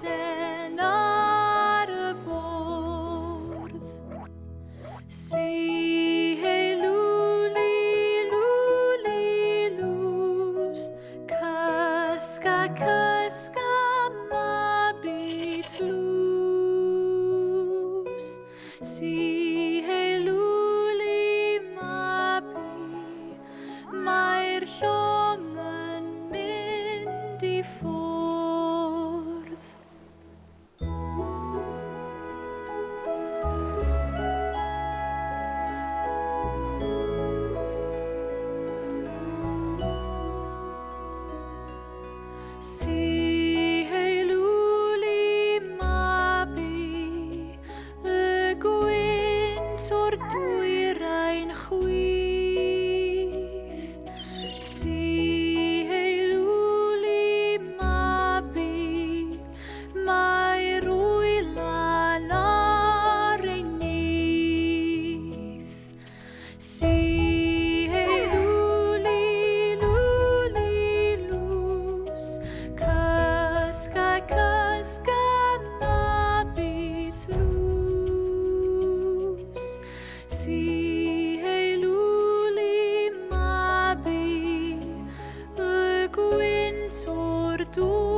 den ar y bwrdd. Si hei lwli, lwli, lws, cysga, cysga, mabit lws. Si hei lwli, mabi, mae'r llong yn mynd I ffwrdd. Si hei lwli, mabi, y gwynt o'r dwyrain chwith. Si hei lwli, mabi, mae'r wylan ar ei nyth. Si hei lwli, lwli, lws, cysga, cysga, mabit lws. Si hei lwli, mabi, y gwynt o'r dwyrain